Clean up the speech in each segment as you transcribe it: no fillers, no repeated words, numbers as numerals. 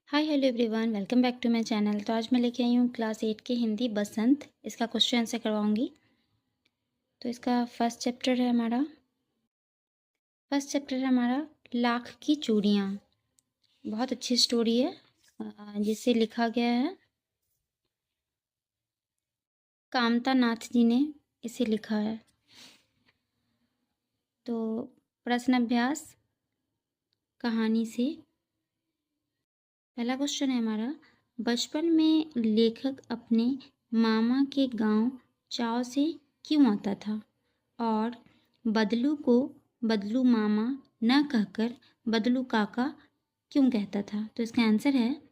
Hi hello everyone, welcome back to my channel. तो आज मैं लेके आई हूँ क्लास 8 की हिंदी बसंत। इसका क्वेश्चन आंसर करवाऊँगी। तो इसका फर्स्ट चैप्टर है हमारा लाख की चूड़ियाँ। बहुत अच्छी स्टोरी है जिसे लिखा गया है कामता नाथ जी ने इसे लिखा है। तो प्रश्न अभ्यास कहानी से पहला क्वेश्चन है हमारा, बचपन में लेखक अपने मामा के गांव चाव से क्यों आता था और बदलू को बदलू मामा न कहकर बदलू काका क्यों कहता था? तो इसका आंसर है,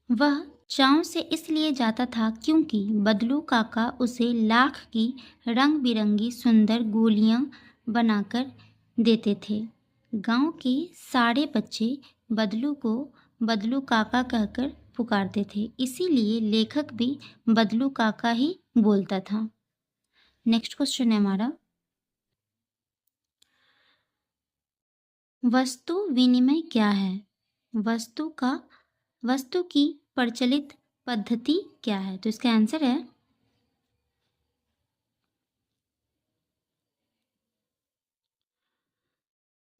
वह चाव से इसलिए जाता था क्योंकि बदलू काका उसे लाख की रंग बिरंगी सुंदर गोलियां बनाकर देते थे। गांव के सारे बच्चे बदलू को बदलू काका कहकर पुकारते थे, इसीलिए लेखक भी बदलू काका ही बोलता था। नेक्स्ट क्वेश्चन है हमारा, वस्तु विनिमय क्या है? वस्तु की प्रचलित पद्धति क्या है? तो इसका आंसर है,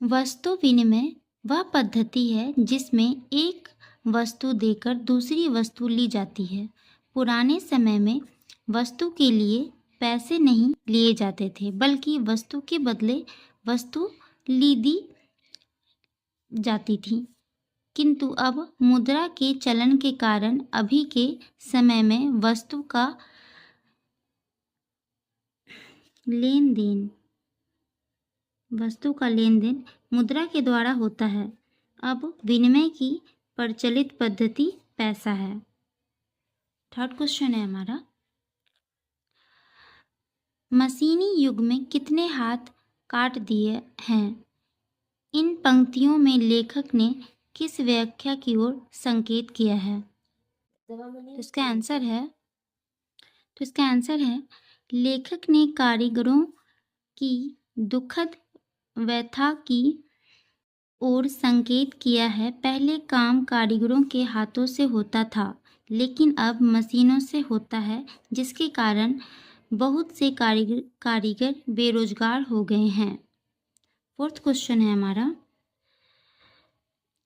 वस्तु विनिमय वह पद्धति है जिसमें एक वस्तु देकर दूसरी वस्तु ली जाती है। पुराने समय में वस्तु के लिए पैसे नहीं लिए जाते थे, बल्कि वस्तु के बदले वस्तु दी जाती थी। किंतु अब मुद्रा के चलन के कारण अभी के समय में वस्तु का लेन देन मुद्रा के द्वारा होता है। अब विनिमय की प्रचलित पद्धति पैसा है। थर्ड क्वेश्चन है हमारा, मशीनी युग में कितने हाथ काट दिए हैं? इन पंक्तियों में लेखक ने किस व्याख्या की ओर संकेत किया है? तो इसका आंसर है, लेखक ने कारीगरों की दुखद व्यथा की ओर संकेत किया है। पहले काम कारीगरों के हाथों से होता था, लेकिन अब मशीनों से होता है, जिसके कारण बहुत से कारीगर बेरोजगार हो गए हैं। फोर्थ क्वेश्चन है हमारा,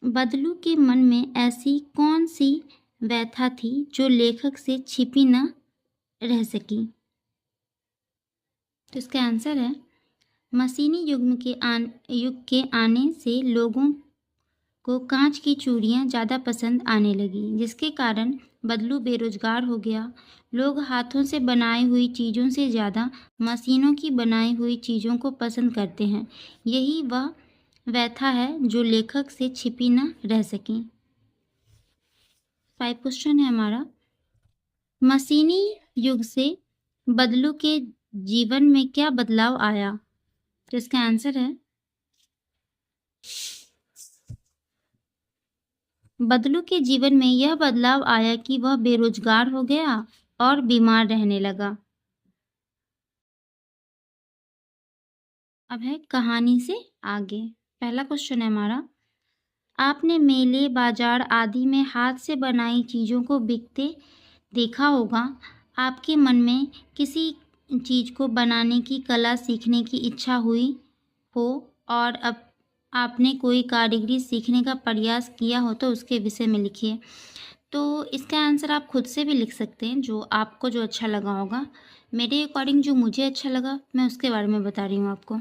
बदलू के मन में ऐसी कौन सी व्यथा थी जो लेखक से छिपी न रह सकी? तो इसका आंसर है, मशीनी युग के आने से लोगों को कांच की चूड़ियां ज़्यादा पसंद आने लगी, जिसके कारण बदलू बेरोजगार हो गया। लोग हाथों से बनाई हुई चीज़ों से ज़्यादा मशीनों की बनाई हुई चीज़ों को पसंद करते हैं। यही वह व्यथा है जो लेखक से छिपी न रह सकी। 5 क्वेश्चन है हमारा, मशीनी युग से बदलू के जीवन में क्या बदलाव आया? तो इसका आंसर है, बदलू के जीवन में यह बदलाव आया कि वह बेरोजगार हो गया और बीमार रहने लगा। अब है कहानी से आगे। पहला क्वेश्चन है हमारा, आपने मेले बाजार आदि में हाथ से बनाई चीज़ों को बिकते देखा होगा। आपके मन में किसी चीज़ को बनाने की कला सीखने की इच्छा हुई हो और अब आपने कोई कारीगरी सीखने का प्रयास किया हो तो उसके विषय में लिखिए। तो इसका आंसर आप खुद से भी लिख सकते हैं, जो आपको जो अच्छा लगा होगा। मेरे अकॉर्डिंग जो मुझे अच्छा लगा मैं उसके बारे में बता रही हूँ आपको।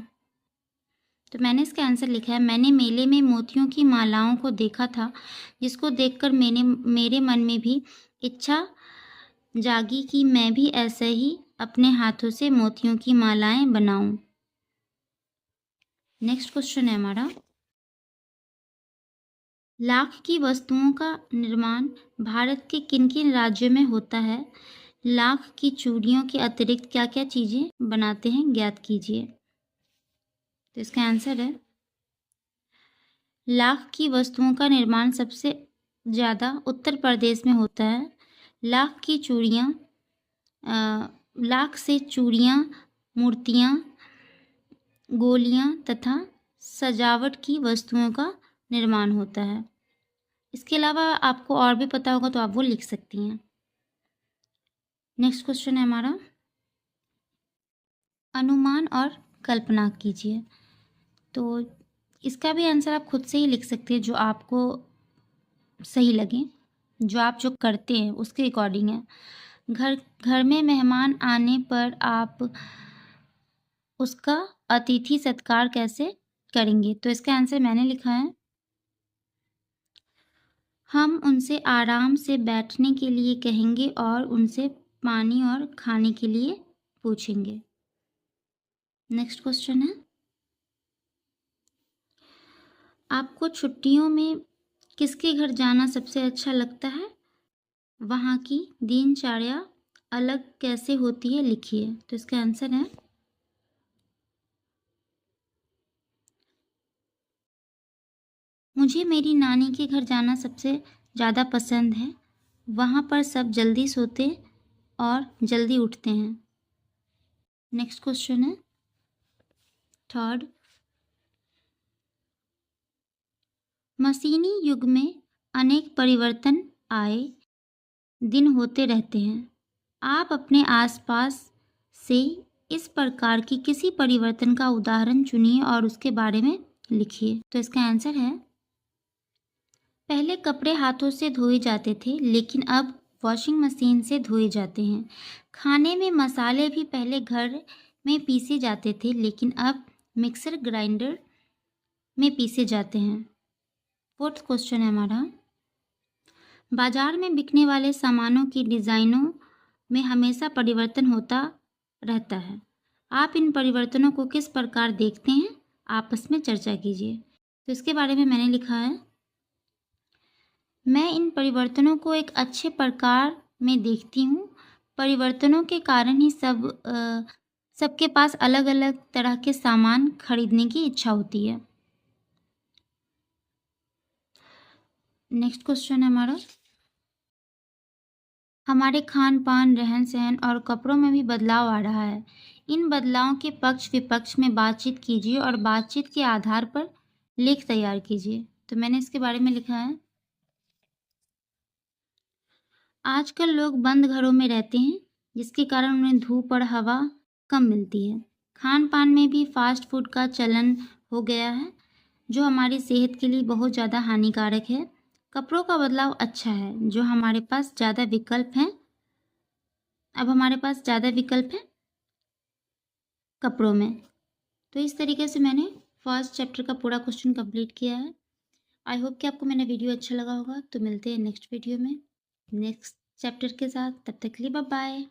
तो मैंने इसका आंसर लिखा है, मैंने मेले में मोतियों की मालाओं को देखा था, जिसको देखकर मेरे मन में भी इच्छा जागी कि मैं भी ऐसे ही अपने हाथों से मोतियों की मालाएं बनाऊं। नेक्स्ट क्वेश्चन है हमारा, लाख की वस्तुओं का निर्माण भारत के किन किन राज्यों में होता है? लाख की चूड़ियों के अतिरिक्त क्या क्या चीज़ें बनाते हैं, ज्ञात कीजिए। तो इसका आंसर है, लाख की वस्तुओं का निर्माण सबसे ज़्यादा उत्तर प्रदेश में होता है। लाख से चूड़ियाँ, मूर्तियाँ, गोलियाँ तथा सजावट की वस्तुओं का निर्माण होता है। इसके अलावा आपको और भी पता होगा तो आप वो लिख सकती हैं। नेक्स्ट क्वेश्चन है हमारा, अनुमान और कल्पना कीजिए। तो इसका भी आंसर आप खुद से ही लिख सकते हैं, जो आपको सही लगे, जो आप जो करते हैं उसके अकॉर्डिंग है। घर घर में मेहमान आने पर आप उसका अतिथि सत्कार कैसे करेंगे? तो इसका आंसर मैंने लिखा है, हम उनसे आराम से बैठने के लिए कहेंगे और उनसे पानी और खाने के लिए पूछेंगे। नेक्स्ट क्वेश्चन है, आपको छुट्टियों में किसके घर जाना सबसे अच्छा लगता है? वहाँ की दिनचर्या अलग कैसे होती है, लिखिए। तो इसका आंसर है, मुझे मेरी नानी के घर जाना सबसे ज़्यादा पसंद है। वहाँ पर सब जल्दी सोते और जल्दी उठते हैं। नेक्स्ट क्वेश्चन है थर्ड, मशीनी युग में अनेक परिवर्तन आए दिन होते रहते हैं। आप अपने आसपास से इस प्रकार की किसी परिवर्तन का उदाहरण चुनिए और उसके बारे में लिखिए। तो इसका आंसर है, पहले कपड़े हाथों से धोए जाते थे लेकिन अब वॉशिंग मशीन से धोए जाते हैं। खाने में मसाले भी पहले घर में पीसे जाते थे लेकिन अब मिक्सर ग्राइंडर में पीसे जाते हैं। फोर्थ क्वेश्चन है हमारा, बाजार में बिकने वाले सामानों की डिज़ाइनों में हमेशा परिवर्तन होता रहता है। आप इन परिवर्तनों को किस प्रकार देखते हैं? आपस में चर्चा कीजिए। तो इसके बारे में मैंने लिखा है, मैं इन परिवर्तनों को एक अच्छे प्रकार में देखती हूँ। परिवर्तनों के कारण ही सबके पास अलग अलग तरह के सामान खरीदने की इच्छा होती है। नेक्स्ट क्वेश्चन है हमारा, हमारे खान पान, रहन सहन और कपड़ों में भी बदलाव आ रहा है। इन बदलावों के पक्ष विपक्ष में बातचीत कीजिए और बातचीत के आधार पर लेख तैयार कीजिए। तो मैंने इसके बारे में लिखा है, आजकल लोग बंद घरों में रहते हैं जिसके कारण उन्हें धूप और हवा कम मिलती है। खान पान में भी फास्ट फूड का चलन हो गया है जो हमारी सेहत के लिए बहुत ज़्यादा हानिकारक है। कपड़ों का बदलाव अच्छा है, जो हमारे पास ज़्यादा विकल्प हैं। अब हमारे पास ज़्यादा विकल्प हैं कपड़ों में। तो इस तरीके से मैंने फर्स्ट चैप्टर का पूरा क्वेश्चन कंप्लीट किया है। आई होप कि आपको मेरा वीडियो अच्छा लगा होगा। तो मिलते हैं नेक्स्ट वीडियो में नेक्स्ट चैप्टर के साथ। तब तक के लिए बाय बाय।